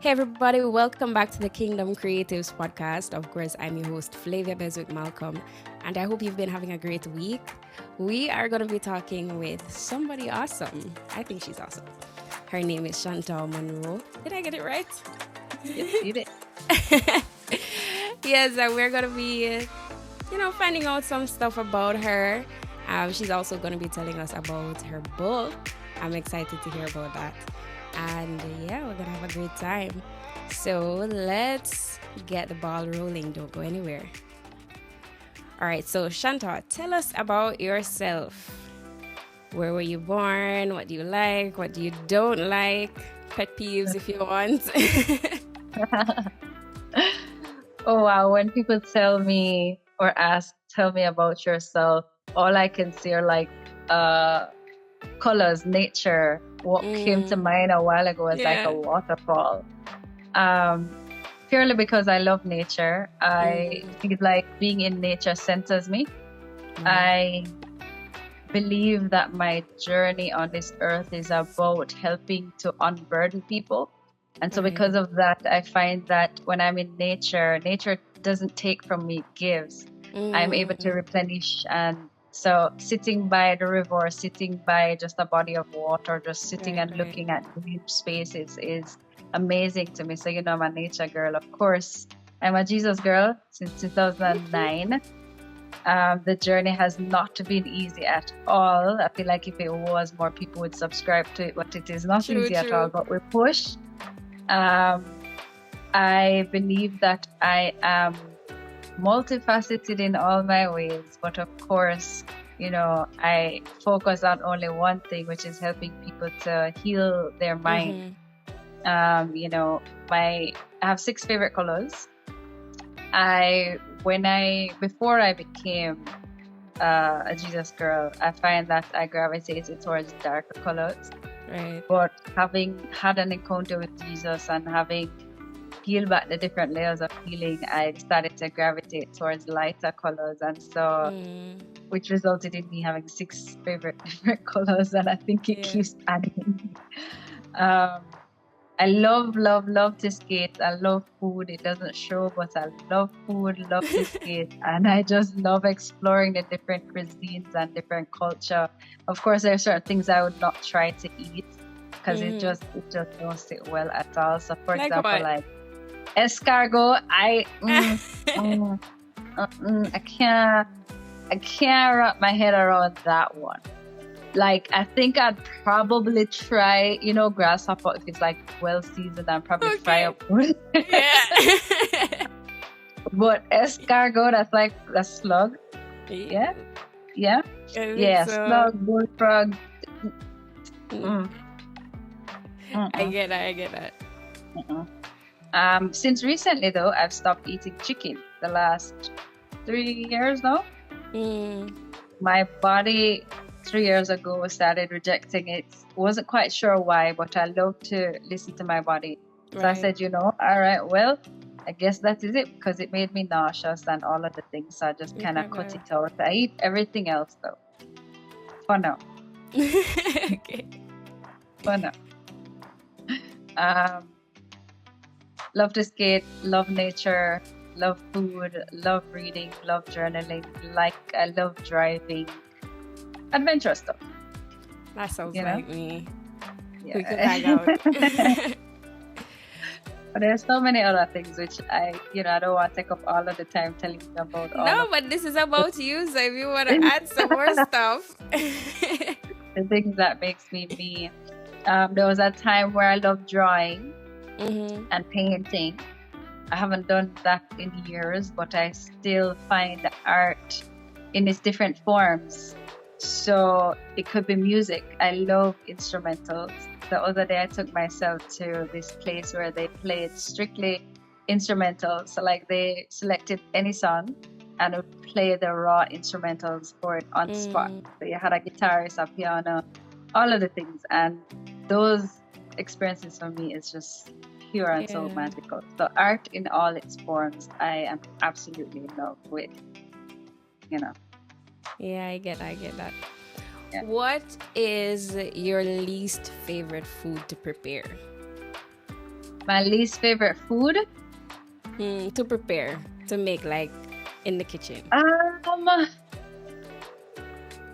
Hey everybody, welcome back to the Kingdom Creatives podcast. Of course, I'm your host, Flavia Beswick Malcolm, and I hope you've been having a great week. We are going to be talking with somebody awesome. I think she's awesome. Her name is Chantaeu Munroe. Did I get it right? Yes, you did. Yes, and we're going to be, finding out some stuff about her. She's also going to be telling us about her book. I'm excited to hear about that. And yeah, we're gonna have a great time. So let's get the ball rolling. Don't go anywhere. All right, so Chantaeu, tell us about yourself. Where were you born? What do you like? What do you don't like? Pet peeves if you want. Oh wow, when people tell me or tell me about yourself, all I can see are like colors, nature. What came to mind a while ago was like a waterfall. Purely because I love nature. I think like being in nature centers me. I believe that my journey on this earth is about helping to unburden people. And so because of that, I find that when I'm in nature doesn't take from me, it gives. I'm able to replenish. And so sitting by the river or sitting by just a body of water, just sitting and looking at green spaces is amazing to me. So, I'm a nature girl. Of course, I'm a Jesus girl since 2009. The journey has not been easy at all. I feel like if it was, more people would subscribe to it, but it is not easy at all. But we push. I believe that I am multifaceted in all my ways, but of course, I focus on only one thing, which is helping people to heal their mind. I have 6 favorite colors. Before I became a Jesus girl, I find that I gravitated towards darker colors. Right. But having had an encounter with Jesus and having peeled back the different layers of healing, I started to gravitate towards lighter colors, and so which resulted in me having 6 favorite different colors, and I think it keeps adding. I love to skate. I love food. It doesn't show, but I love food, love to skate, and I just love exploring the different cuisines and different culture. Of course, there are certain things I would not try to eat because it just don't sit well at all. So, for example, like escargot, I can't wrap my head around that one. Like, I think I'd probably try, grasshopper if it's like well seasoned and probably fry up. But escargot, that's like a slug. Yeah. Slug, bullfrog. I get that. Since recently though, I've stopped eating chicken. The last 3 years now. My body 3 years ago started rejecting it. Wasn't quite sure why, but I love to listen to my body. So I said, all right, well, I guess that is it, because it made me nauseous and all of the things. So I just kind of cut it out. I eat everything else though. For now. Okay. For now. Love to skate, love nature, love food, love reading, love journaling. I love driving. Adventure stuff. That sounds like me. Yeah. We could hang out. But there's so many other things which I don't want to take up all of the time telling you about. But this is about you, so if you want to add some more stuff. The things that makes me me. There was a time where I loved drawing and painting. I haven't done that in years, but I still find the art in its different forms. So it could be music. I love instrumentals. The other day I took myself to this place where they played strictly instrumentals. So like they selected any song and would play the raw instrumentals for it on spot. So you had a guitarist, a piano, all of the things. And those experiences for me is just pure and so magical. So art in all its forms, I am absolutely in love with, Yeah, I get that. Yeah. What is your least favorite food to prepare? My least favorite food? To prepare, to make, like in the kitchen.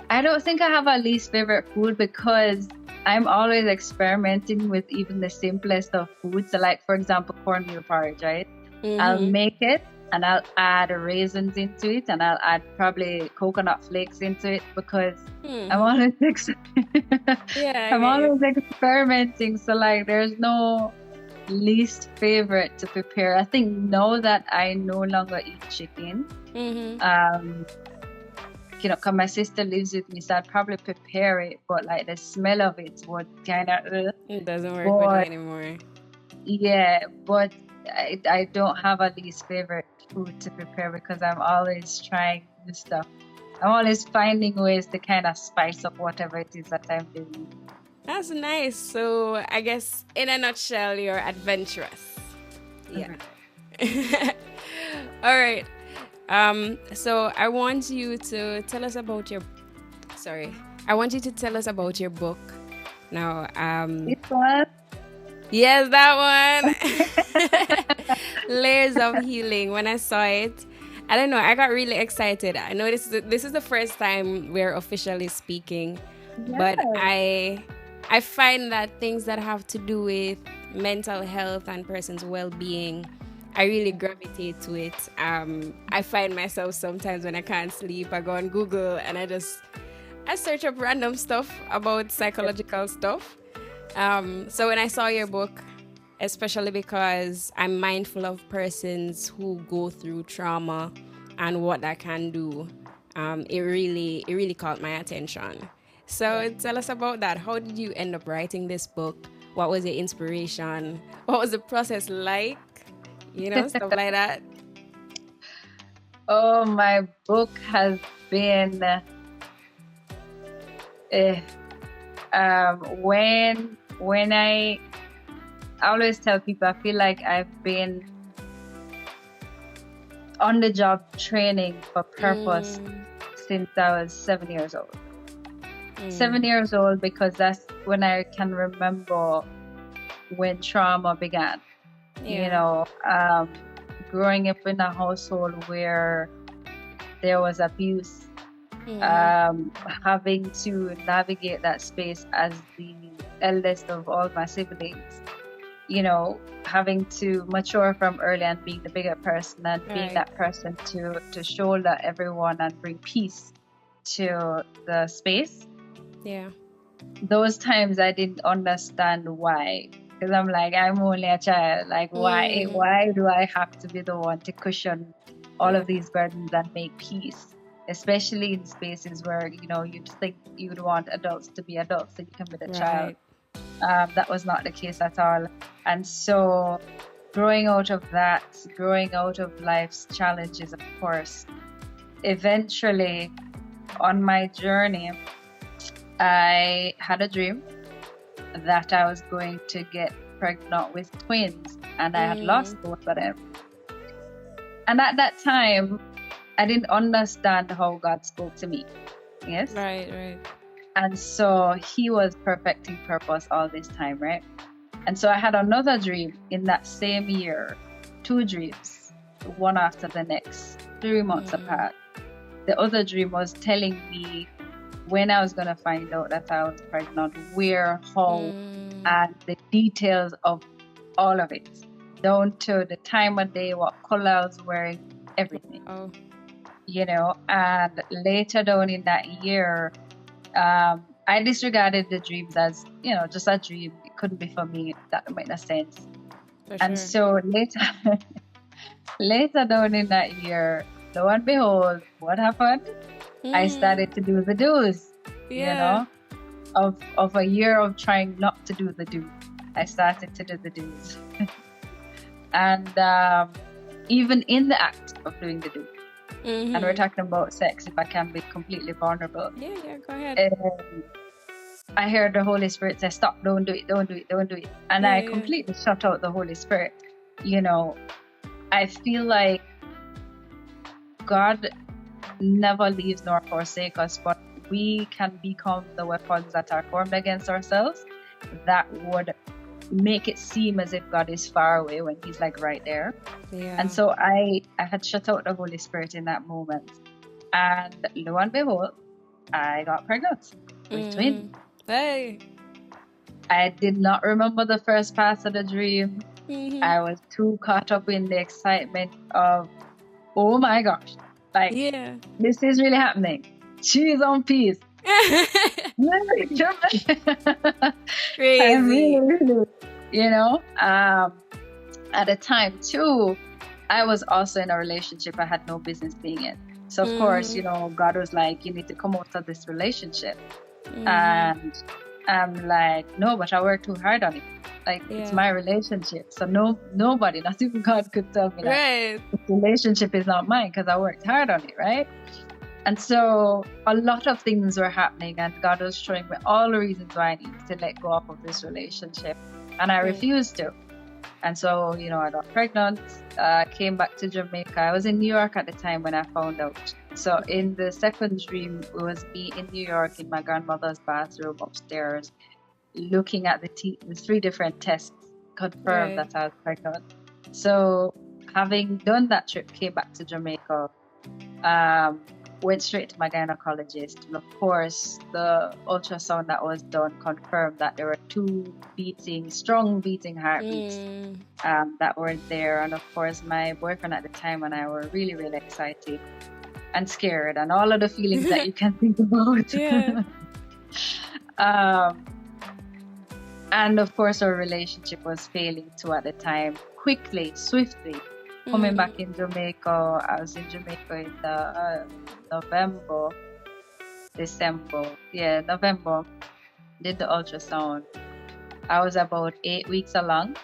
I don't think I have a least favorite food because I'm always experimenting with even the simplest of foods. So like, for example, cornmeal porridge, right? I'll make it and I'll add raisins into it and I'll add probably coconut flakes into it because I'm always always experimenting. So like, there's no least favorite to prepare. I think now that I no longer eat chicken, you know, because my sister lives with me, so I'd probably prepare it, but like the smell of it would kind of it doesn't work with me anymore. Yeah, but I don't have a least favorite food to prepare because I'm always trying new stuff. I'm always finding ways to kind of spice up whatever it is that I'm doing. That's nice. So I guess in a nutshell, you're adventurous. Yeah. All right. So I want you to tell us about your book. Now, This one? Yes, that one. Layers of Healing. When I saw it, I don't know, I got really excited. I know this is the first time we're officially speaking, but I find that things that have to do with mental health and person's well-being, I really gravitate to it. I find myself sometimes when I can't sleep, I go on Google and I search up random stuff about psychological stuff. So when I saw your book, especially because I'm mindful of persons who go through trauma and what that can do, it really caught my attention. So tell us about that. How did you end up writing this book? What was your inspiration? What was the process like? You know, stuff like that. Oh, my book has been when I always tell people, I feel like I've been on the job training for purpose since I was 7 years old. 7 years old, because that's when I can remember when trauma began. You know, growing up in a household where there was abuse, having to navigate that space as the eldest of all my siblings, you know, having to mature from early and being the bigger person and being that person to shoulder everyone and bring peace to the space. Yeah. Those times I didn't understand why. Because I'm like, I'm only a child. Like, why do I have to be the one to cushion all of these burdens and make peace? Especially in spaces where, you know, you'd think you'd want adults to be adults so you can be the child. That was not the case at all. And so growing out of life's challenges, of course, eventually on my journey, I had a dream that I was going to get pregnant with twins, and I had lost both of them. And at that time, I didn't understand how God spoke to me. Yes? Right. And so he was perfecting purpose all this time, right? And so I had another dream in that same year, 2 dreams, one after the next, 3 months apart. The other dream was telling me when I was going to find out that I was pregnant, where, how, and the details of all of it, down to the time of day, what color I was wearing, everything. You know, and later down in that year, I disregarded the dreams as, you know, just a dream. It couldn't be for me. That made no sense. And so later down in that year, lo and behold, what happened? I started to do the do's, you know, of a year of trying not to do the do. I started to do the do's. And even in the act of doing the do, and we're talking about sex, if I can be completely vulnerable. Yeah, go ahead. I heard the Holy Spirit say, stop, don't do it. And I completely shut out the Holy Spirit. You know, I feel like God never leaves nor forsakes us, but we can become the weapons that are formed against ourselves that would make it seem as if God is far away when he's like right there. Yeah. And so I had shut out the Holy Spirit in that moment. And lo and behold, I got pregnant with twins. Hey. I did not remember the first part of the dream. I was too caught up in the excitement of, oh my gosh, like, this is really happening. She's on peace. Crazy. I really, you know, at the time too, I was also in a relationship I had no business being in. So of course, you know, God was like, you need to come out of this relationship. And I'm like, no, but I worked too hard on it. Like, it's my relationship. So nobody, not even God, could tell me that this relationship is not mine because I worked hard on it, right? And so a lot of things were happening, and God was showing me all the reasons why I needed to let go of this relationship. And I refused to. And so, you know, I got pregnant, came back to Jamaica. I was in New York at the time when I found out. So in the second dream, it was me in New York in my grandmother's bathroom upstairs, looking at the 3 different tests, confirmed that I was pregnant. So having done that trip, came back to Jamaica, went straight to my gynecologist. And of course, the ultrasound that was done confirmed that there were 2 strong beating heartbeats that were there. And of course, my boyfriend at the time and I were really, really excited and scared and all of the feelings that you can think about. And of course, our relationship was failing too at the time. Quickly, swiftly, coming back in Jamaica. I was in Jamaica in the November. Did the ultrasound. I was about 8 weeks along.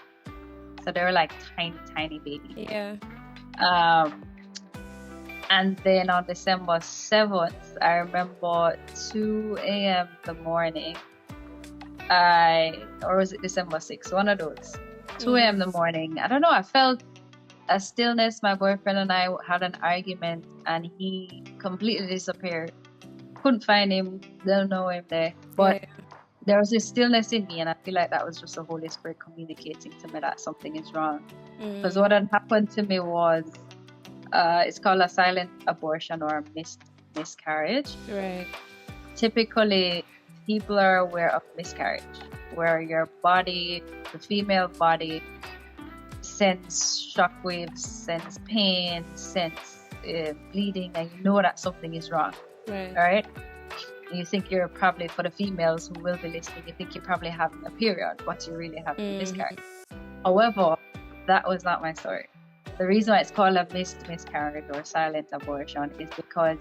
So they were like tiny babies. And then on December 7th, I remember 2 a.m. the morning. Or was it December 6th? One of those. 2 a.m. the morning. I don't know. I felt a stillness. My boyfriend and I had an argument, and he completely disappeared. Couldn't find him. Don't know him there. But there was this stillness in me, and I feel like that was just the Holy Spirit communicating to me that something is wrong. Because what had happened to me was, it's called a silent abortion or a miscarriage. Typically, people are aware of miscarriage, where your body, the female body, sense shockwaves, sense pain, sense bleeding, and you know that something is wrong. Right? And you think you're probably, for the females who will be listening, you think you're probably having a period, but you really have a miscarriage. However, that was not my story. The reason why it's called a miscarriage or silent abortion is because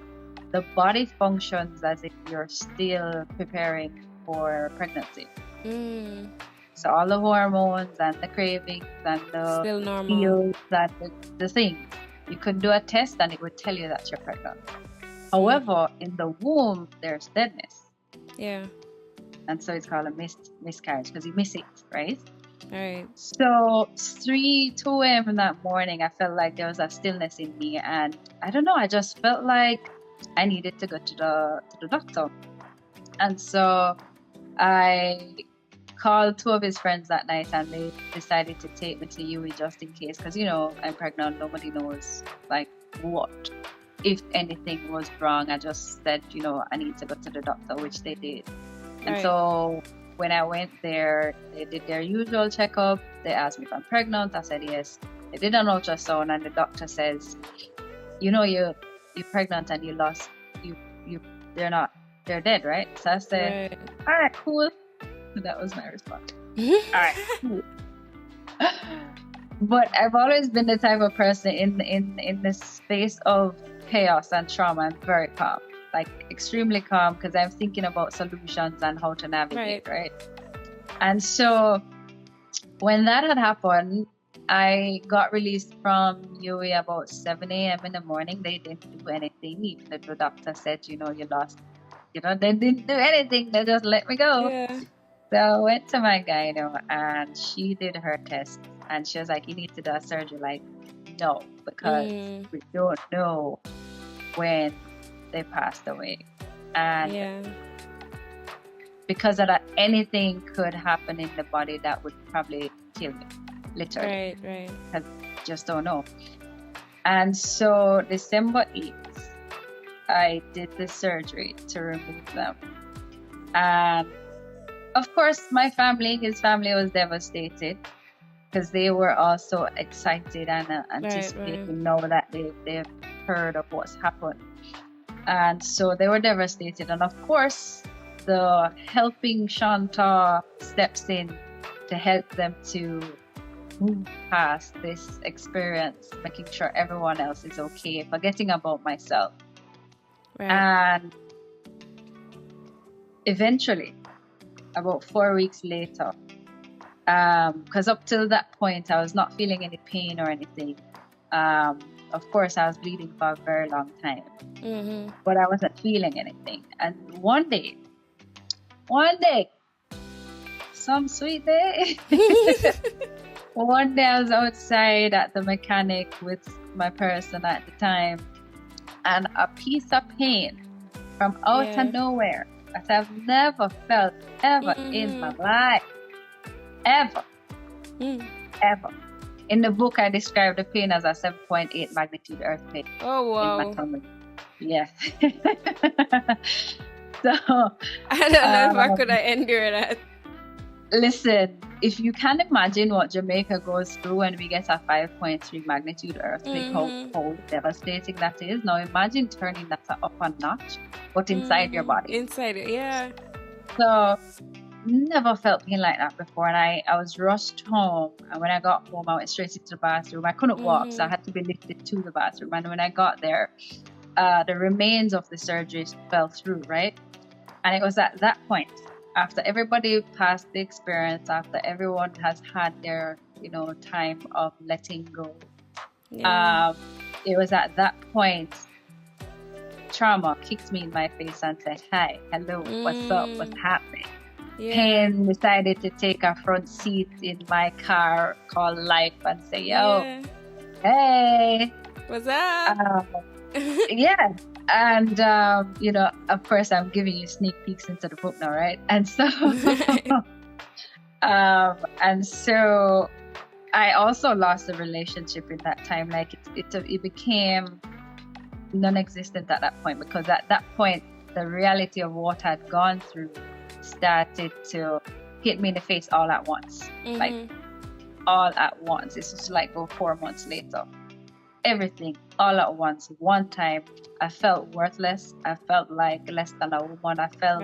the body functions as if you're still preparing for pregnancy. So all the hormones and the cravings and the feels and the things, you could do a test and it would tell you that you're pregnant. However, in the womb, there's deadness. And so it's called a miscarriage because you miss it, right? So 2 a.m. in that morning, I felt like there was a stillness in me, and I don't know, I just felt like I needed to go to the doctor. And so I called 2 of his friends that night, and they decided to take me to UE just in case, because, you know, I'm pregnant. Nobody knows like what, if anything was wrong. I just said, you know, I need to go to the doctor, which they did. And so when I went there, they did their usual checkup. They asked me if I'm pregnant. I said yes. They did an ultrasound, and the doctor says, you know, you're pregnant and you lost, they're dead, right? So I said, all right, cool. That was my response. All right, cool. But I've always been the type of person in the space of chaos and trauma. I'm very calm, like extremely calm, because I'm thinking about solutions and how to navigate, right? And so when that had happened, I got released from UE about 7 a.m. in the morning. They didn't do anything. Even the doctor said, you know, you lost. You know, they didn't do anything. They just let me go. So I went to my gyno, and she did her test, and she was like, you need to do a surgery. Like, no, because we don't know when they passed away. And because of that, anything could happen in the body that would probably kill me, literally. Right. I just don't know. And so December 8th, I did the surgery to remove them. And of course, his family was devastated because they were also excited and anticipating now that they've heard of what's happened. And so they were devastated. And of course, the helping Chantaeu steps in to help them to move past this experience, making sure everyone else is okay, forgetting about myself. Right. And eventually, about 4 weeks later, because up till that point, I was not feeling any pain or anything. Of course, I was bleeding for a very long time, but I wasn't feeling anything. And one day, some sweet day, one day I was outside at the mechanic with my person at the time, and a piece of pain from out of nowhere that I've never felt ever in my life. Ever. In the book, I describe the pain as a 7.8 magnitude earthquake. Oh, wow. In my tummy. Yeah. So I don't know if I could have endured that. Listen, if you can imagine what Jamaica goes through when we get a 5.3 magnitude earthquake, how devastating that is. Now imagine turning that up a notch, but inside your body. Inside it, yeah. So never felt pain like that before, and I was rushed home, and when I got home I went straight into the bathroom. I couldn't walk, so I had to be lifted to the bathroom, and when I got there, the remains of the surgery fell through, right? And it was at that point, after everybody passed the experience, after everyone has had their time of letting go, it was at that point trauma kicked me in my face and said, hi, hello, what's up, what's happening? Pain decided to take a front seat in my car called life and say, yo, hey, what's up? Yeah. And of course I'm giving you sneak peeks into the book now, right? And so I also lost a relationship in that time. Like it became non-existent at that point, because at that point the reality of what I'd gone through started to hit me in the face all at once. Like all at once. It's just like 4 months later. Everything all at once, one time. I felt worthless. I felt like less than a woman. I felt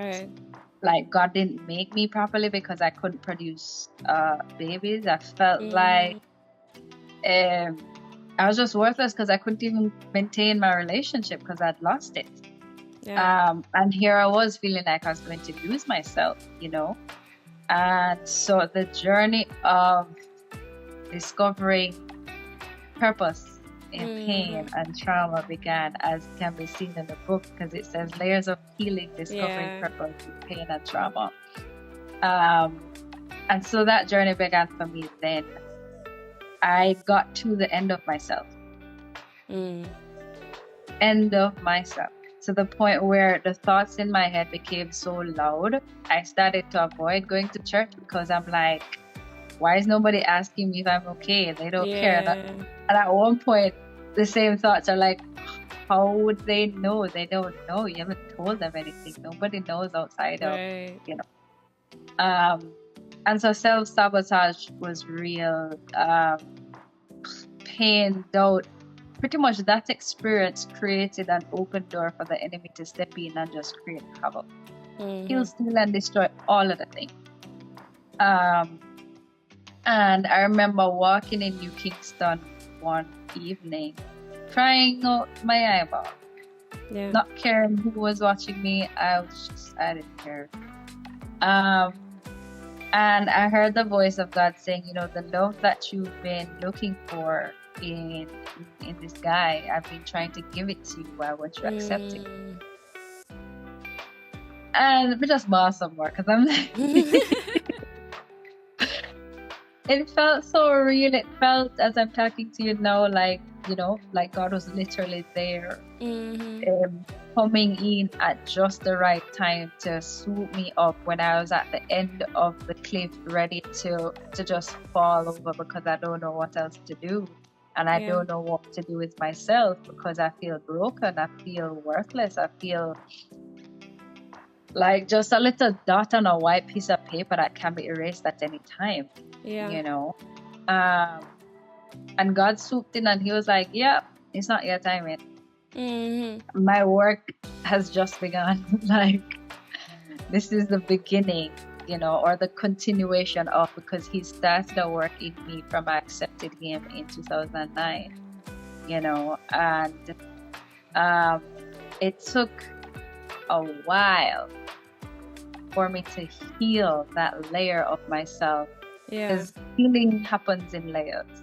like God didn't make me properly because I couldn't produce babies. I felt like I was just worthless because I couldn't even maintain my relationship because I'd lost it. And here I was feeling like I was going to lose myself, And so the journey of discovering purpose in pain and trauma began, as can be seen in the book, because it says layers of healing, discovering purpose in pain and trauma. And so that journey began for me then. I got to the end of myself. End of myself. To the point where the thoughts in my head became so loud, I started to avoid going to church because I'm like, why is nobody asking me if I'm okay? They don't care. And at one point, the same thoughts are like, how would they know? They don't know. You haven't told them anything. Nobody knows outside of, And so self-sabotage was real. Pain, doubt. Pretty much that experience created an open door for the enemy to step in and just create havoc. Kill, steal, and destroy all of the things. And I remember walking in New Kingston one evening, crying out my eyeball, not caring who was watching me. I didn't care. And I heard the voice of God saying, the love that you've been looking for in this guy, I've been trying to give it to you. Why won't you accept it? And we just bought some more because I'm like, it felt so real. It felt, as I'm talking to you now, like, like God was literally there. coming in at just the right time to swoop me up when I was at the end of the cliff, ready to just fall over because I don't know what else to do. And I don't know what to do with myself because I feel broken. I feel worthless. I feel like just a little dot on a white piece of paper that can be erased at any time. You know? And God swooped in and he was like, yeah, it's not your time yet. My work has just begun. Like, this is the beginning, you know, or the continuation of, because he started a work in me from I accepted him in 2009, you know, and it took a while for me to heal that layer of myself, because healing happens in layers.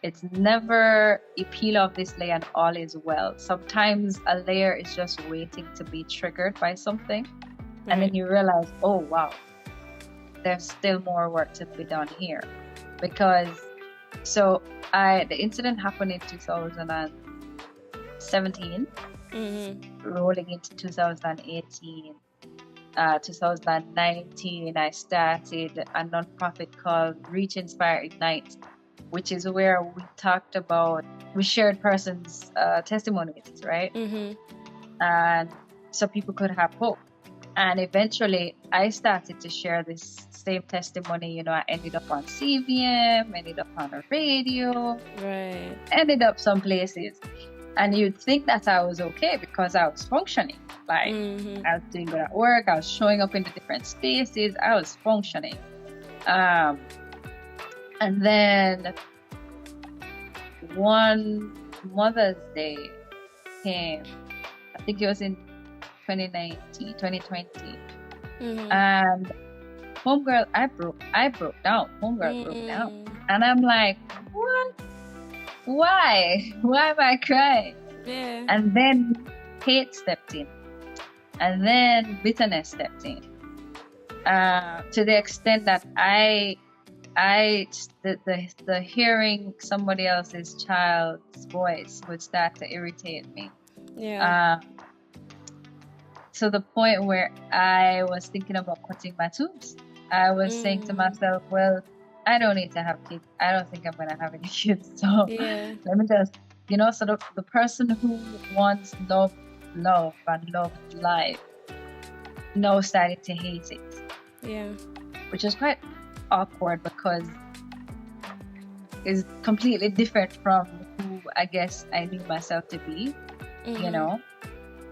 It's never you peel off this layer and all is well. Sometimes a layer is just waiting to be triggered by something. And then you realize, oh, wow, there's still more work to be done here. Because, the incident happened in 2017, rolling into 2018. 2019, I started a nonprofit called Reach, Inspire, Ignite, which is where we shared persons' testimonies, right? And so people could have hope. And eventually, I started to share this same testimony. You know, I ended up on CVM, ended up on the radio, ended up some places. And you'd think that I was okay because I was functioning. Like, I was doing good at work, I was showing up in the different spaces, I was functioning. And then one Mother's Day came, I think it was in 2020. And homegirl, I broke down. Homegirl broke down. And I'm like, what? Why? Why am I crying? And then hate stepped in. And then bitterness stepped in. To the extent that the hearing somebody else's child's voice would start to irritate me. To the point where I was thinking about cutting my tubes. I was saying to myself, well, I don't need to have kids. I don't think I'm going to have any kids. So let me just, you know, so the person who once loved love and loved life now started to hate it. Which is quite awkward because it's completely different from who I guess I knew myself to be, you know.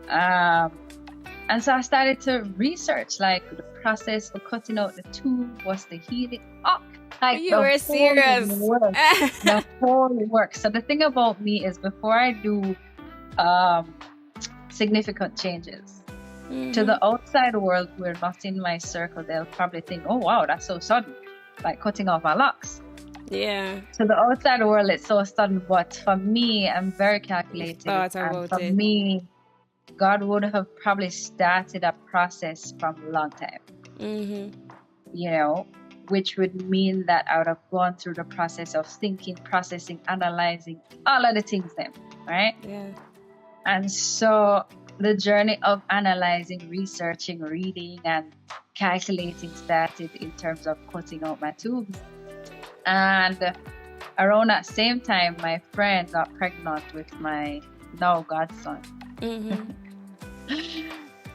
And so I started to research like the process for cutting out the tube, what's the healing up. Like you were serious. The whole work. So the thing about me is before I do significant changes, to the outside world who are not in my circle, they'll probably think, oh wow, that's so sudden, like cutting off my locks. To the outside world, it's so sudden, but for me, I'm very calculated. And for me, God would have probably started a process from a long time. You know, which would mean that I would have gone through the process of thinking, processing, analyzing, all of the things then, right? And so the journey of analyzing, researching, reading, and calculating started in terms of cutting out my tubes. And around that same time, my friend got pregnant with my now godson.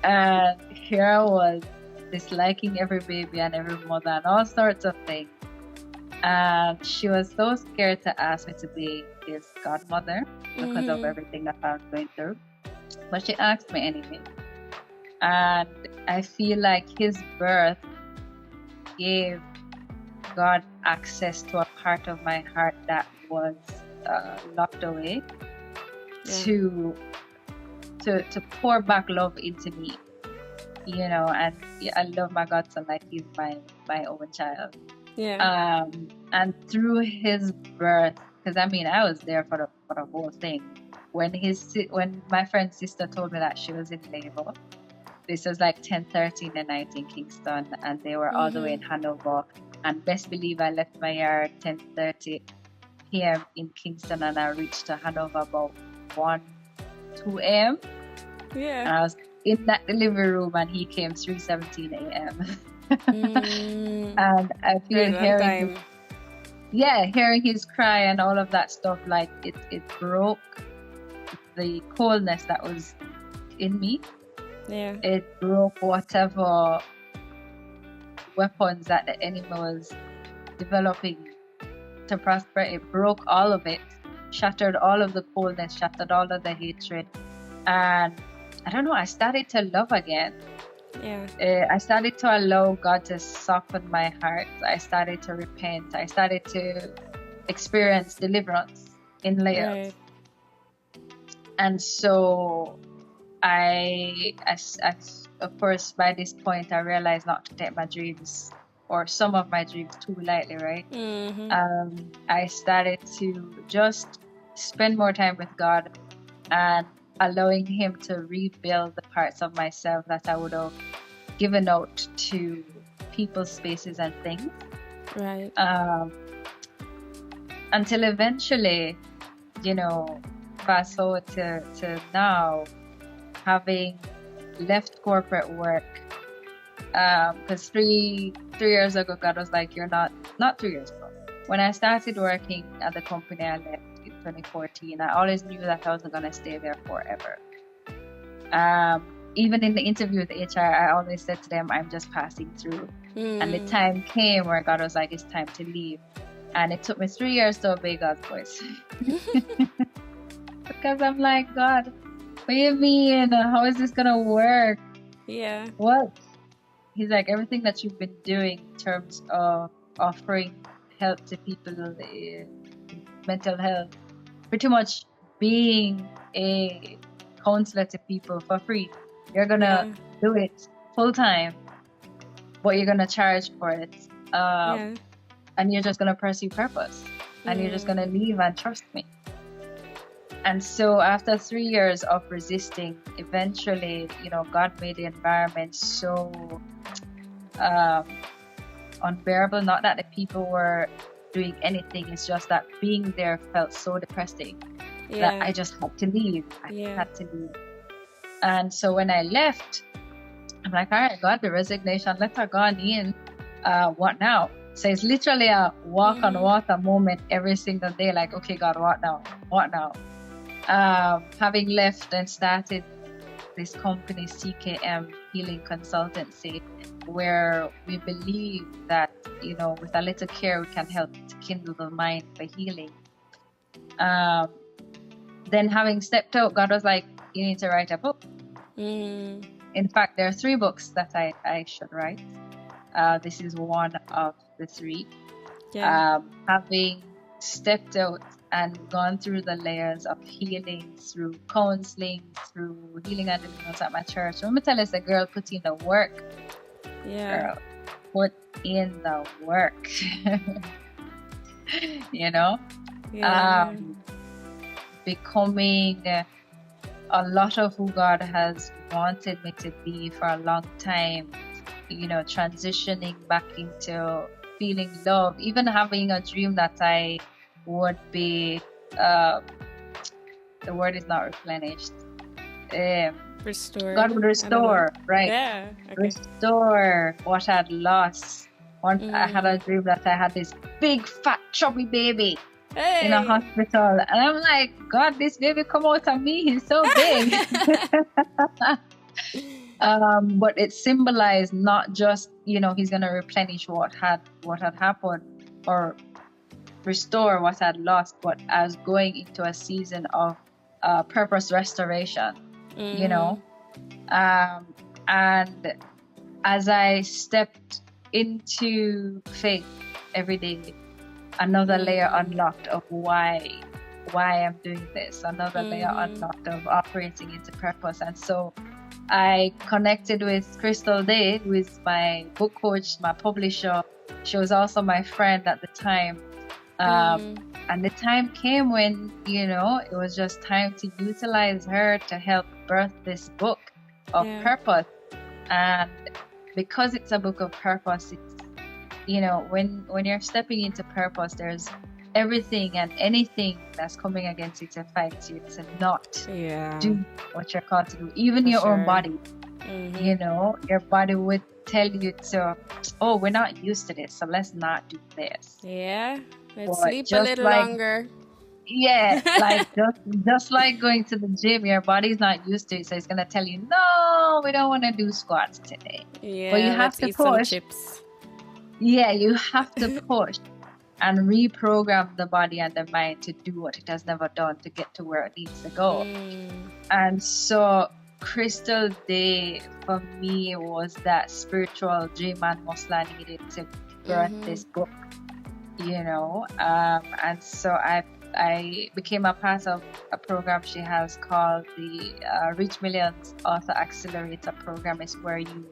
And here I was, disliking every baby and every mother and all sorts of things. And she was so scared to ask me to be his godmother because of everything that I was going through. But she asked me anyway. And I feel like his birth gave God access to a part of my heart that was locked away to pour back love into me. You know, and I love my godson like he's my own child. And through his birth, because I mean I was there for the whole thing. When my friend's sister told me that she was in labor, this was like 10:30 in the night in Kingston, and they were all the way in Hanover. And best believe I left my yard 10:30 p.m. in Kingston, and I reached to Hanover about 2 a.m. Yeah. And I was in that delivery room, and he came 3:17 a.m. And I feel Right on hearing time. hearing his cry and all of that stuff, like it broke the coldness that was in me. Yeah. It broke whatever weapons that the enemy was developing to prosper. It broke all of it, shattered all of the coldness, shattered all of the hatred. And I don't know, I started to love again. Yeah. I started to allow God to soften my heart. I started to repent. I started to experience deliverance in layers. Right. And so of course, by this point, I realized not to take my dreams, or some of my dreams, too lightly, right? I started to just spend more time with God and allowing Him to rebuild the parts of myself that I would have given out to people, spaces, and things. Right. Until eventually, fast forward to now, having left corporate work, because 3 years ago, God was like, you're not 3 years ago. When I started working at the company I left in 2014, I always knew that I wasn't going to stay there forever. Even in the interview with HR, I always said to them, I'm just passing through. And the time came where God was like, it's time to leave. And it took me 3 years to obey God's voice. Because I'm like, God, what do you mean? How is this going to work? Yeah. What? He's like, everything that you've been doing in terms of offering help to people in mental health, pretty much being a counselor to people for free. You're going to do it full time, but you're going to charge for it. And you're just going to pursue purpose. And you're just going to leave and trust me. And so after 3 years of resisting, eventually, God made the environment so unbearable. Not that the people were doing anything. It's just that being there felt so depressing that I just had to leave. I had to leave. And so when I left, I'm like, all right, God, the resignation letter gone in. What now? So it's literally a walk on water moment every single day. Like, okay, God, what now? What now? Having left and started this company, CKM Healing Consultancy, where we believe that, with a little care, we can help to kindle the mind for healing. Then having stepped out, God was like, you need to write a book. In fact, there are 3 books that I should write. This is one of the 3. Having stepped out and gone through the layers of healing through counseling, through healing and deliverance at my church. Let me tell you, the girl put in the work. Girl, put in the work. Becoming a lot of who God has wanted me to be for a long time. Transitioning back into feeling love, even having a dream that I would be, the word is not replenished. Restore. God would restore, right? Yeah. Okay. Restore what I had lost. I had a dream that I had this big, fat, chubby baby in a hospital. And I'm like, God, this baby come out of me. He's so big. But it symbolized not just, he's going to replenish what had happened or restore what I'd lost, but I was going into a season of purpose restoration, and as I stepped into faith every day, another layer unlocked of why I'm doing this, another layer unlocked of operating into purpose. And so I connected with Crystal Day, who is my book coach, my publisher. She was also my friend at the time. And the time came when, it was just time to utilize her to help birth this book of purpose. And because it's a book of purpose, it's, when you're stepping into purpose, there's everything and anything that's coming against you to fight you to not do what you're called to do. Even your own body, you know, your body would tell you to, oh, we're not used to this, so let's not do this. Yeah, let's But sleep a little longer. Yeah, like just like going to the gym, your body's not used to it, so it's gonna tell you, no, we don't want to do squats today. Yeah, but you have to eat push. some chips. Yeah, you have to push and reprogram the body and the mind to do what it has never done to get to where it needs to go. And so Crystal Day for me was that spiritual dream and muscle I needed to birth this book, you know. And so I became a part of a program she has called the Reach Millions Author Accelerator Program. Is where you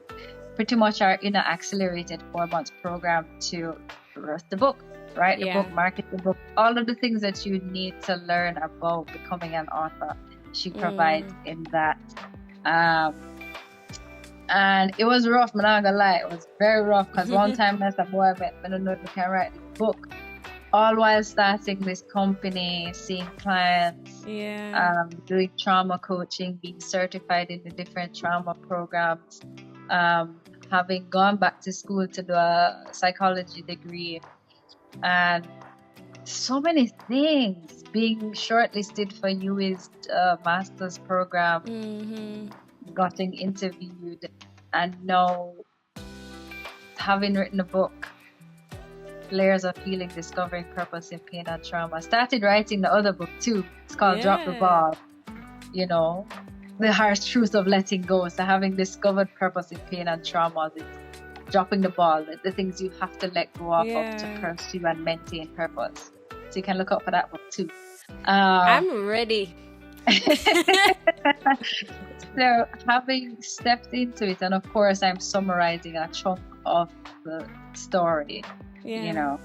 pretty much are in an accelerated 4-month program to birth the book, write the book, market the book, all of the things that you need to learn about becoming an author. She provides in that. And it was rough, I'm not gonna lie. It was very rough because one time I said, boy, I don't know if I can write this book. All while starting this company, seeing clients, doing trauma coaching, being certified in the different trauma programs, having gone back to school to do a psychology degree, and so many things. Being shortlisted for UWI's master's program, getting interviewed, and now having written a book, Layers of Healing, Discovering Purpose in Pain and Trauma. Started writing the other book too. It's called Drop the Ball. You know, the harsh truth of letting go. So having discovered purpose in pain and trauma, dropping the ball, the things you have to let go of to pursue and maintain purpose. So you can look up for that book too. I'm ready. So having stepped into it, and of course I'm summarizing a chunk of the story. You know,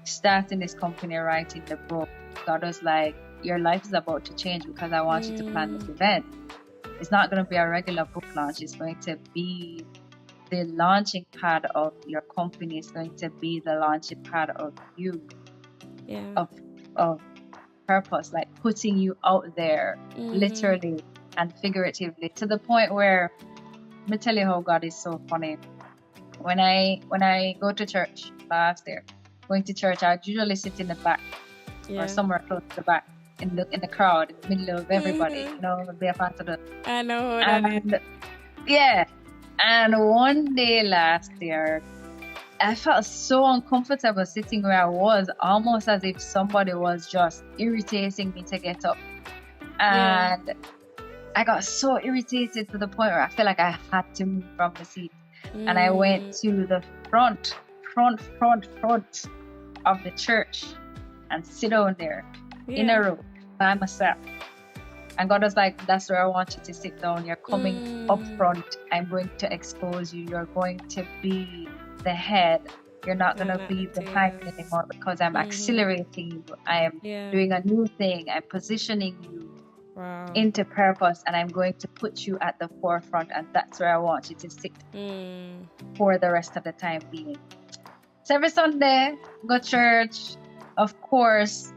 starting this company, writing the book, God was like, your life is about to change because I want you to plan this event. It's not going to be a regular book launch. It's going to be the launching pad of your company. It's going to be the launching pad of you, of purpose, like putting you out there, literally and figuratively, to the point where, let me tell you how God is so funny. When I go to church last year, going to church, I usually sit in the back or somewhere close to the back in the crowd, in the middle of everybody, you know, be a part of the. I know. And one day last year, I felt so uncomfortable sitting where I was, almost as if somebody was just irritating me to get up. And I got so irritated to the point where I felt like I had to move from the seat. And I went to the front of the church and sit down there in a row by myself. And God was like, that's where I want you to sit down. You're coming up front. I'm going to expose you. You're going to be the head. You're not going to be behind anymore because I'm accelerating you. I am doing a new thing. I'm positioning you into purpose, and I'm going to put you at the forefront, and that's where I want you to sit for the rest of the time being. So every Sunday, go to church. Of course,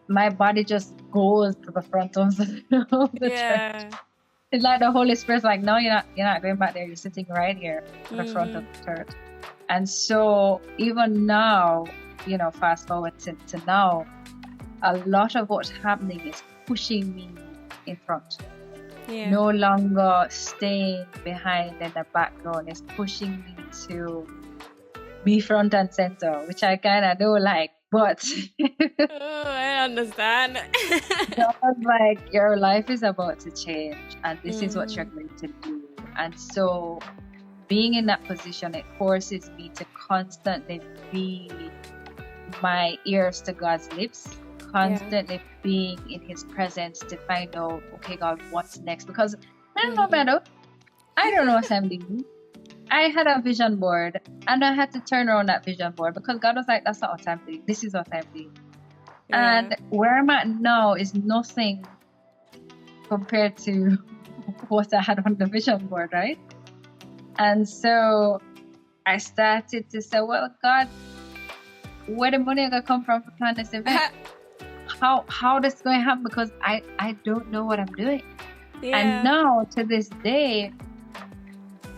my body just goes to the front of the church. It's like the Holy Spirit's like, no, you're not going back there. You're sitting right here at the front of the church. And so even now, you know, fast forward to now, a lot of what's happening is pushing me in front. No longer staying behind in the background. It's pushing me to be front and center, which I kind of don't like, but I understand. God's like, your life is about to change, and this is what you're going to do. And so being in that position, it forces me to constantly be my ears to God's lips, constantly being in his presence to find out, okay, God, what's next? Because I don't know, Meadow. I don't know what I'm doing. I had a vision board, and I had to turn around that vision board because God was like, that's not what I'm doing. This is what I'm doing. And where I'm at now is nothing compared to what I had on the vision board, right? And so I started to say, well, God, where the money gonna come from to plan this event? How this going to happen? Because I don't know what I'm doing. And now to this day,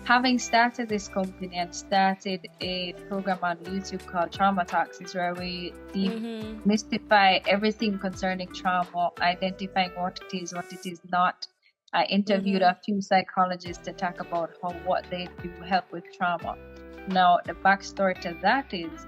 having started this company and started a program on YouTube called Trauma Talks, is where we demystify everything concerning trauma, identifying what it is not. I interviewed a few psychologists to talk about what they do help with trauma. Now, the backstory to that is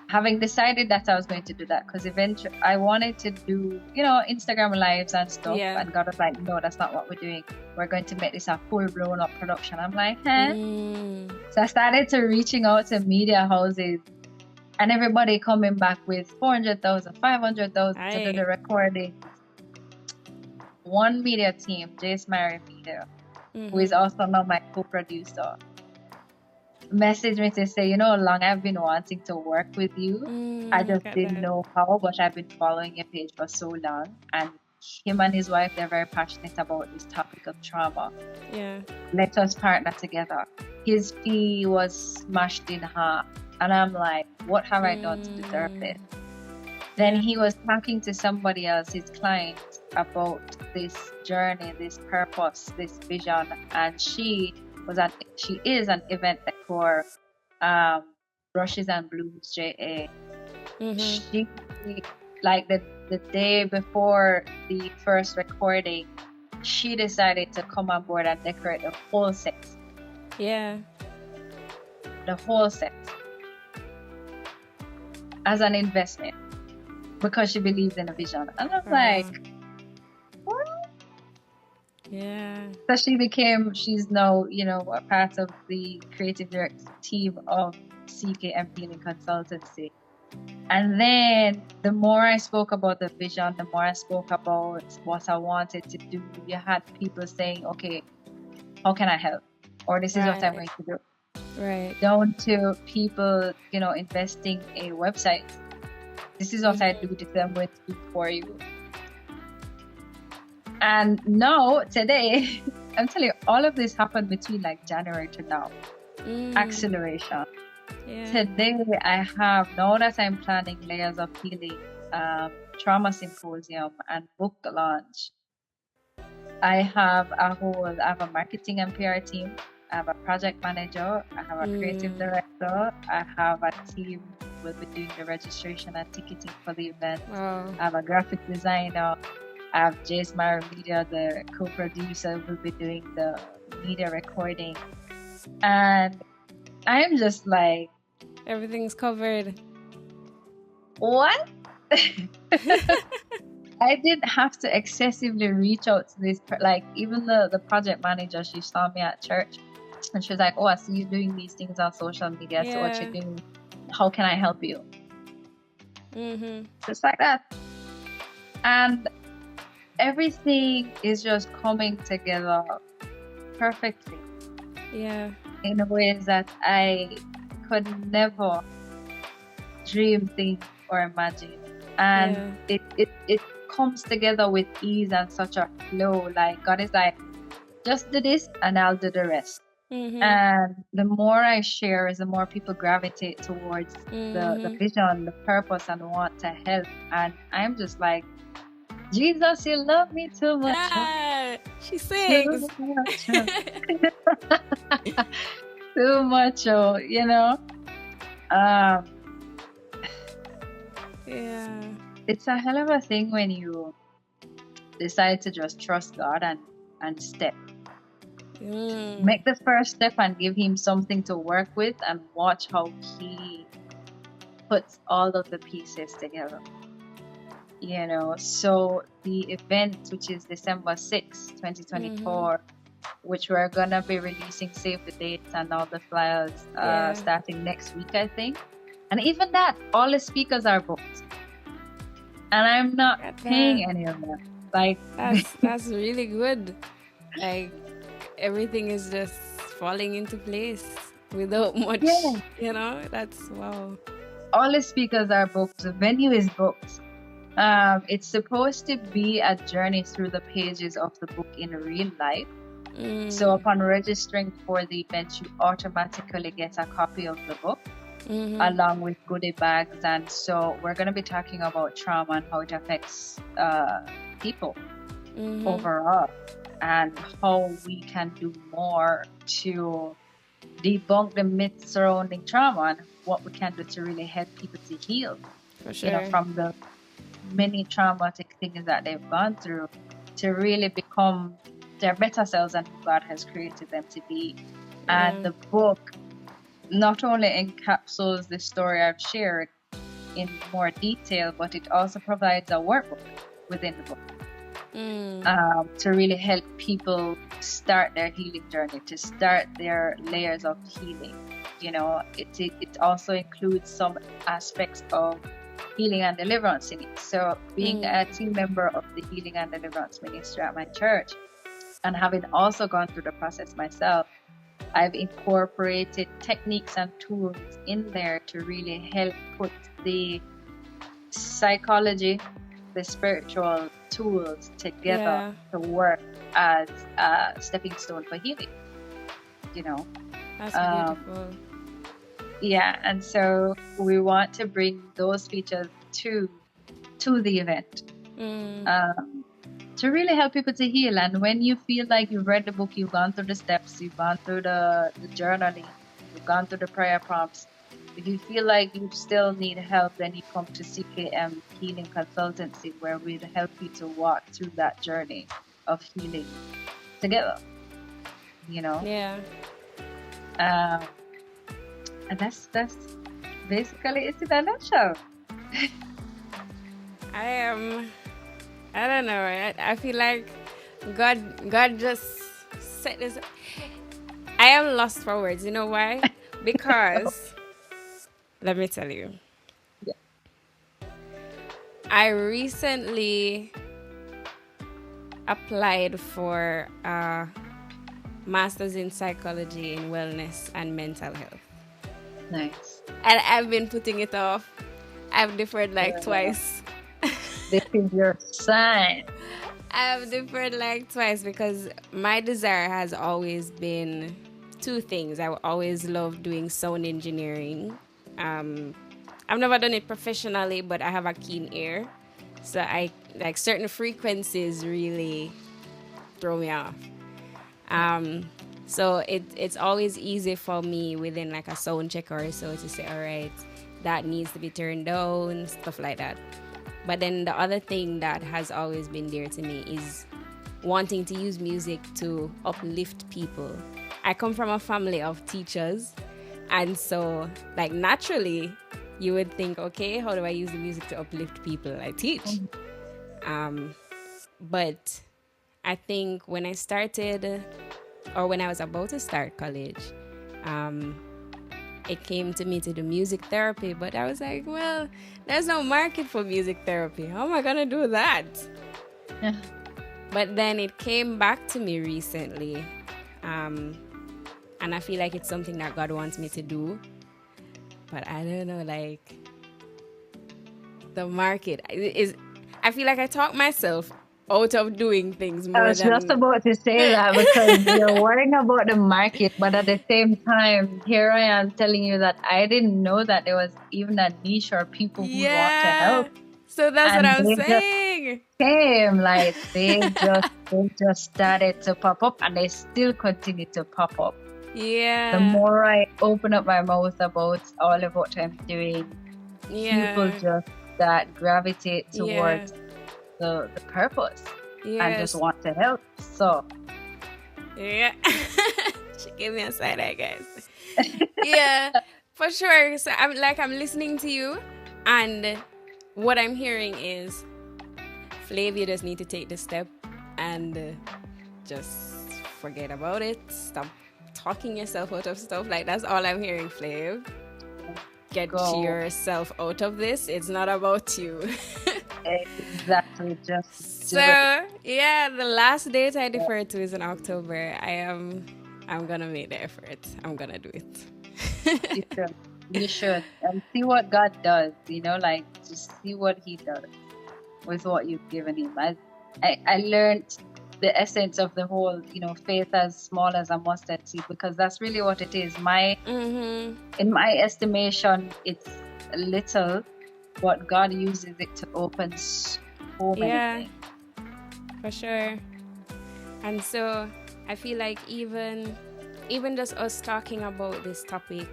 having decided that I was going to do that, because eventually I wanted to do, Instagram lives and stuff. And God was like, no, that's not what we're doing. We're going to make this a full blown up production. I'm like, So I started to reaching out to media houses, and everybody coming back with 400,000, 500,000 to do the recording. One media team, Jace Mary Media, who is also now my co-producer, messaged me to say, how long I've been wanting to work with you. I just didn't know how, but I've been following your page for so long. And him and his wife, they're very passionate about this topic of trauma. Let us partner together. His fee was smashed in half. And I'm like, what have I done to deserve this? Then he was talking to somebody else, his client, about this journey, this purpose, this vision. And she is an event decor, Brushes and Blooms JA. She, like the day before the first recording, she decided to come on board and decorate the whole set. The whole set. As an investment. Because she believes in a vision. And I'm like, what? So she's now, a part of the creative director team of CKM Healing Consultancy. And then the more I spoke about the vision, the more I spoke about what I wanted to do, you had people saying, okay, how can I help? Or this is what I'm going to do. Down to people, investing a website. This is what I do, this I'm going to do for you. And now, today, I'm telling you, all of this happened between January to now. Acceleration. Today, I have, now that I'm planning Layers of Healing, Trauma Symposium, and book launch, I have a marketing and PR team. I have a project manager. I have a creative director. I have a team who will be doing the registration and ticketing for the event. I have a graphic designer. I have Jace Mara Media, the co-producer, who will be doing the media recording. And I'm just like, everything's covered. What? I didn't have to excessively reach out to this. Even the project manager, she saw me at church. And she was like, I see you doing these things on social media. So what you're doing, how can I help you? Just like that. And everything is just coming together perfectly. In ways that I could never dream, think, or imagine. And it comes together with ease and such a flow. God is like, just do this and I'll do the rest. And the more I share, the more people gravitate towards the vision, the purpose, and want to help. And I'm just like, Jesus, you love me too much. She sings. Too much, It's a hell of a thing when you decide to just trust God and step. Make the first step and give him something to work with, and watch how he puts all of the pieces together. So the event, which is December 6th, 2024, which we're gonna be releasing, save the dates and all the flyers starting next week, I think. And even that, all the speakers are booked, and I'm not paying any of them. That's really good. Everything is just falling into place without much. That's wow. All the speakers are booked. The venue is booked. It's supposed to be a journey through the pages of the book in real life. So upon registering for the event, you automatically get a copy of the book. along with goodie bags. And so we're going to be talking about trauma and how it affects people overall, and how we can do more to debunk the myths surrounding trauma, and what we can do to really help people to heal, For sure. you know, from the many traumatic things that they've gone through, to really become their better selves and who God has created them to be. And the book not only encapsulates the story I've shared in more detail, but it also provides a workbook within the book to really help people start their healing journey, to start their layers of healing. You know, it also includes some aspects of healing and deliverance in it. So being a team member of the healing and deliverance ministry at my church, and having also gone through the process myself, I've incorporated techniques and tools in there to really help put the psychology, the spiritual tools together to work as a stepping stone for healing, you know. That's beautiful. Yeah, and so we want to bring those features to the event to really help people to heal. And when you feel like you've read the book, you've gone through the steps, you've gone through the journaling, you've gone through the prayer prompts, if you feel like you still need help, then you come to CKM Healing Consultancy, where we'll help you to walk through that journey of healing together, you know. Yeah. And that's basically it in a nutshell. I don't know. I feel like God just set this. I am lost for words. You know why? Because let me tell you. Yeah. I recently applied for a master's in psychology in wellness and mental health. Nice. And I've been putting it off. I've deferred like twice. This is your sign. I've deferred like twice because my desire has always been two things. I always loved doing sound engineering. I've never done it professionally, but I have a keen ear. So I like certain frequencies really throw me off. So it's always easy for me within like a sound check or so to say, all right, that needs to be turned down, stuff like that. But then the other thing that has always been dear to me is wanting to use music to uplift people. I come from a family of teachers, and so like naturally you would think, okay, how do I use the music to uplift people? I teach. But I think when I started, or when I was about to start college, it came to me to do music therapy, but I was like, well, there's no market for music therapy. How am I going to do that? Yeah. But then it came back to me recently, and I feel like it's something that God wants me to do. But I don't know, like, the market is, I feel like I talk myself out of doing things more. I was just about to say that, because you're worrying about the market, but at the same time, here I am telling you that I didn't know that there was even a niche or people who want to help. So that's And what I'm they saying. just came, like they just started to pop up, and they still continue to pop up. Yeah. The more I open up my mouth about all of what I'm doing, people just that gravitate towards the purpose and just want to help. So she gave me a side eye, guys. Yeah, for sure. So I'm listening to you, and what I'm hearing is, Flav, you just need to take the step and just forget about it. Stop talking yourself out of stuff. Like, that's all I'm hearing, Flav. Get yourself out of this. It's not about you. Exactly. Just so yeah, the last date I defer to is in October. I'm gonna make the effort. I'm gonna do it. You should and see what God does, like just see what he does with what you've given him. I learned the essence of the whole, faith as small as a mustard seed, because that's really what it is. In my estimation, it's little, but God uses it to open so many things. For sure. And so I feel like even just us talking about this topic,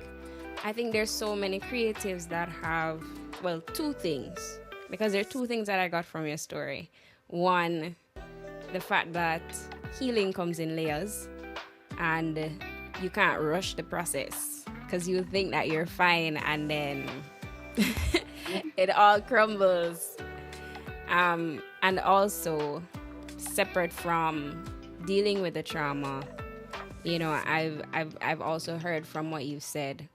I think there's so many creatives that have, well, two things, because there are two things that I got from your story. One, the fact that healing comes in layers and you can't rush the process because you think that you're fine and then it all crumbles. And also, separate from dealing with the trauma, I've also heard from what you've said.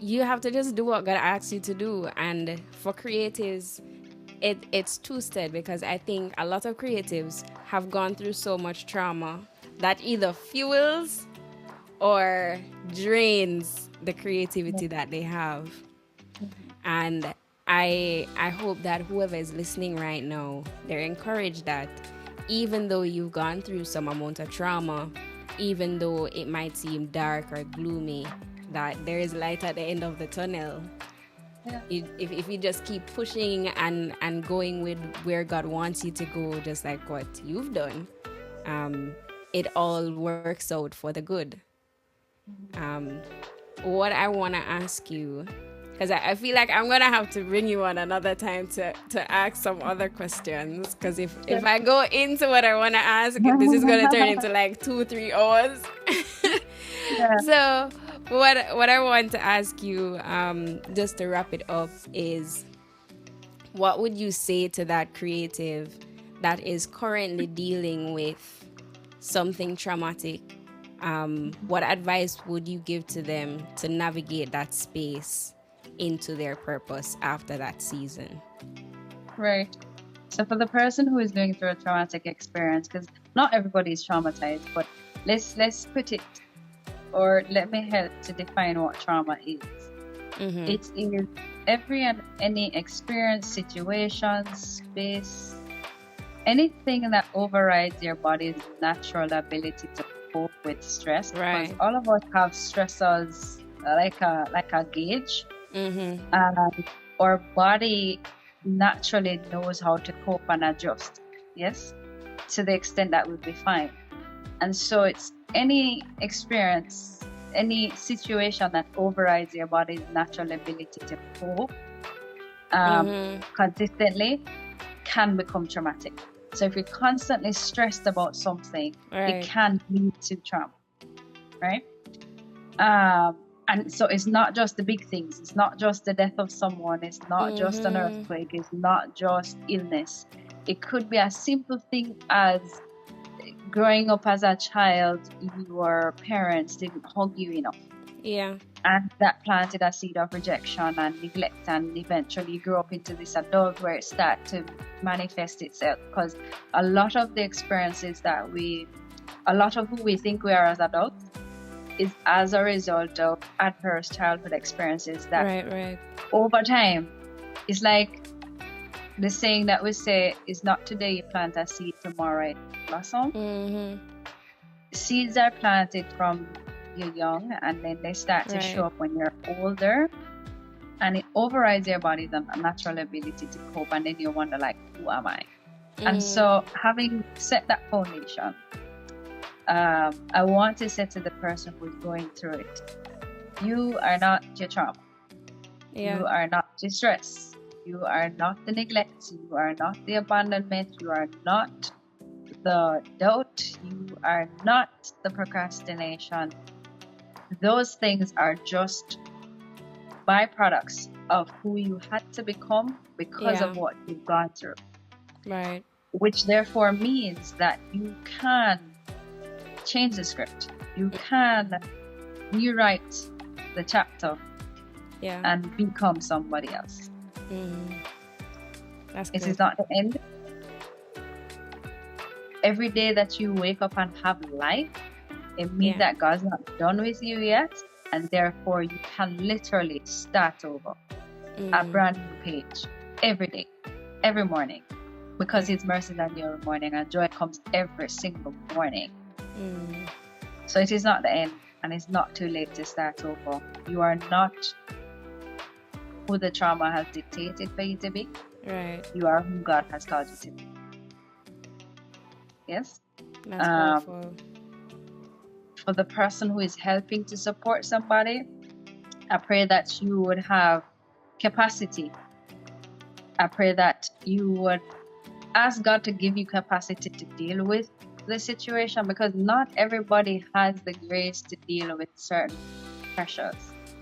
You have to just do what God asks you to do. And for creatives, it's twisted, because I think a lot of creatives have gone through so much trauma that either fuels or drains the creativity that they have. And I hope that whoever is listening right now, they're encouraged that even though you've gone through some amount of trauma, even though it might seem dark or gloomy, that there is light at the end of the tunnel. Yeah. If you just keep pushing and going with where God wants you to go, just like what you've done, it all works out for the good. What I want to ask you, because I feel like I'm going to have to bring you on another time to ask some other questions, because if I go into what I want to ask, this is going to turn into like 2-3 hours. Yeah. So what I want to ask you, just to wrap it up, is what would you say to that creative that is currently dealing with something traumatic? What advice would you give to them to navigate that space into their purpose after that season? Right. So for the person who is going through a traumatic experience, because not everybody is traumatized, but let's put it, or let me help to define what trauma is. Mm-hmm. It is every and any experience, situation, space, anything that overrides your body's natural ability to cope with stress. Right. Because all of us have stressors like a gauge. Mm-hmm. Our body naturally knows how to cope and adjust, yes, to the extent that we'll be fine. And so it's any experience, any situation that overrides your body's natural ability to cope consistently can become traumatic. So if you're constantly stressed about something, it can lead to trauma, right? And so it's not just the big things. It's not just the death of someone. It's not just an earthquake. It's not just illness. It could be a simple thing as growing up as a child, your parents didn't hug you enough. Yeah. And that planted a seed of rejection and neglect, and eventually you grow up into this adult where it starts to manifest itself. Because a lot of the experiences a lot of who we think we are as adults is as a result of adverse childhood experiences that over time, it's like the saying that we say is not today you plant a seed, tomorrow it blossom. Mm-hmm. Seeds are planted from you're young, and then they start to show up when you're older, and it overrides your body's natural ability to cope, and then you wonder, like, who am I? And so having set that foundation, I want to say to the person who's going through it, you are not your trauma. Yeah. You are not the stress. You are not the neglect. You are not the abandonment. You are not the doubt. You are not the procrastination. Those things are just byproducts of who you had to become because of what you've gone through. Right. Which therefore means that you can change the script. You can rewrite the chapter and become somebody else. That's it good. Is not the end. Every day that you wake up and have life, it means that God's not done with you yet, and therefore you can literally start over a brand new page every day, every morning. because His mercies are new every morning, and joy comes every single morning. So it is not the end, and it's not too late to start over. You are not who the trauma has dictated for you to be. Right. You are who God has called you to be. Yes? That's powerful. For the person who is helping to support somebody, I pray that you would have capacity. I pray that you would ask God to give you capacity to deal with the situation, because not everybody has the grace to deal with certain pressures,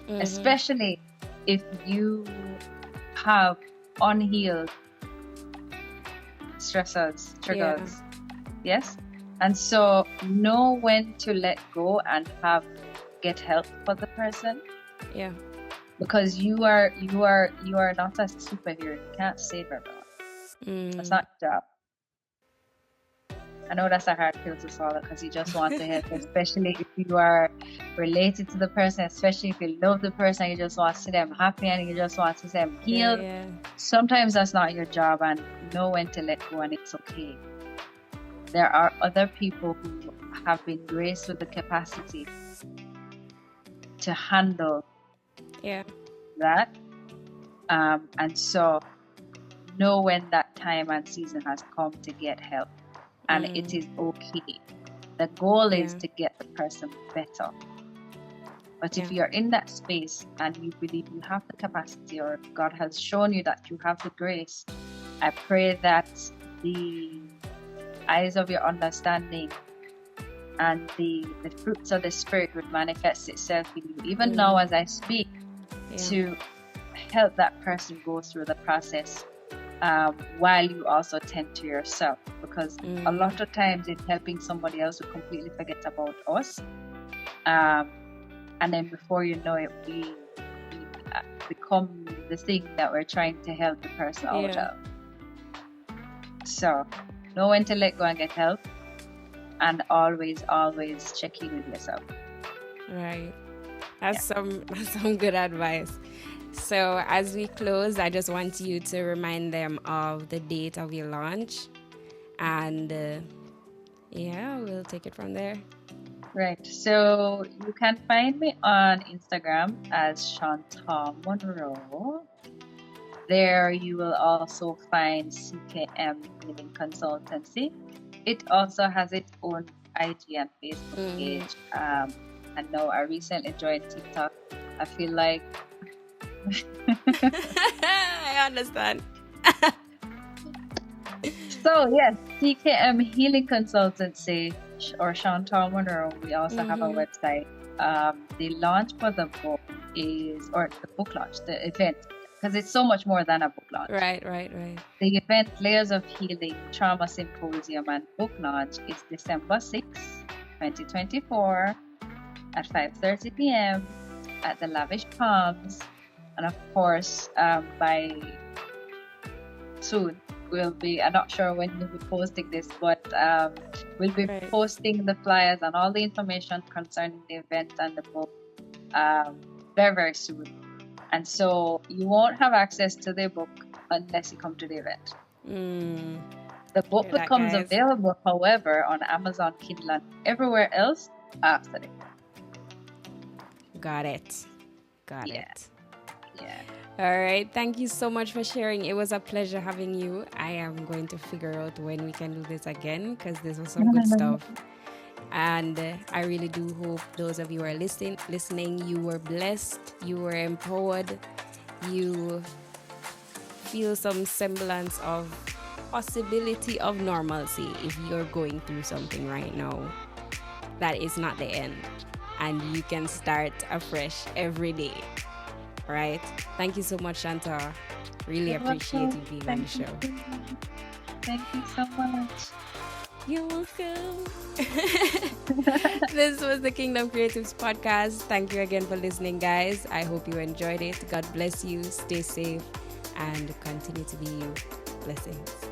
especially if you have unhealed stressors, triggers. Yes? And so know when to let go and get help for the person. Yeah. Because you are not a superhero. You can't save everyone. That's not your job. I know that's a hard pill to swallow, because you just want to help, especially if you are related to the person, especially if you love the person, you just want to see them happy and you just want to see them healed. Yeah. Sometimes that's not your job, and know when to let go, and it's okay. There are other people who have been graced with the capacity to handle that. And so know when that time and season has come to get help. And it is okay. The goal is to get the person better. But if you're in that space and you believe you have the capacity, or God has shown you that you have the grace, I pray that the eyes of your understanding and the fruits of the Spirit would manifest itself in you, even now as I speak, to help that person go through the process, while you also tend to yourself. Because a lot of times in helping somebody else, we completely forget about us. And then before you know it, we become the thing that we're trying to help the person out of. So know when to let go and get help, and always check in with yourself. Right. That's some good advice. So as we close, I just want you to remind them of the date of your launch, and we'll take it from there. Right. So you can find me on Instagram as Chantaeu Munroe. There you will also find CKM Healing Consultancy. It also has its own IG and Facebook page. And now I recently joined TikTok. I feel like I understand. So yes, CKM Healing Consultancy, or Chantaeu Munroe. We also have a website. The launch for the book the book launch, the event, because it's so much more than a book launch. Right. The event, Layers of Healing, Trauma Symposium and book launch, is December 6, 2024 at 5:30 p.m. at the Lavish Palms. And of course, by soon, I'm not sure when we'll be posting this, but we'll be posting the flyers and all the information concerning the event and the book very, very soon. And so you won't have access to the book unless you come to the event. The book becomes available, however, on Amazon, Kindle, and everywhere else after it. Got it. Yeah. All right. Thank you so much for sharing. It was a pleasure having you. I am going to figure out when we can do this again, because this was some good stuff. And I really do hope those of you who are listening, you were blessed, you were empowered, you feel some semblance of possibility of normalcy if you're going through something right now. That is not the end. And you can start afresh every day. Right? Thank you so much, Chantaeu. Really appreciate you being on the show. Thank you so much. You're welcome. This was the Kingdom Creatives podcast. Thank you again for listening, guys. I hope you enjoyed it. God bless you. Stay safe and continue to be you. Blessings.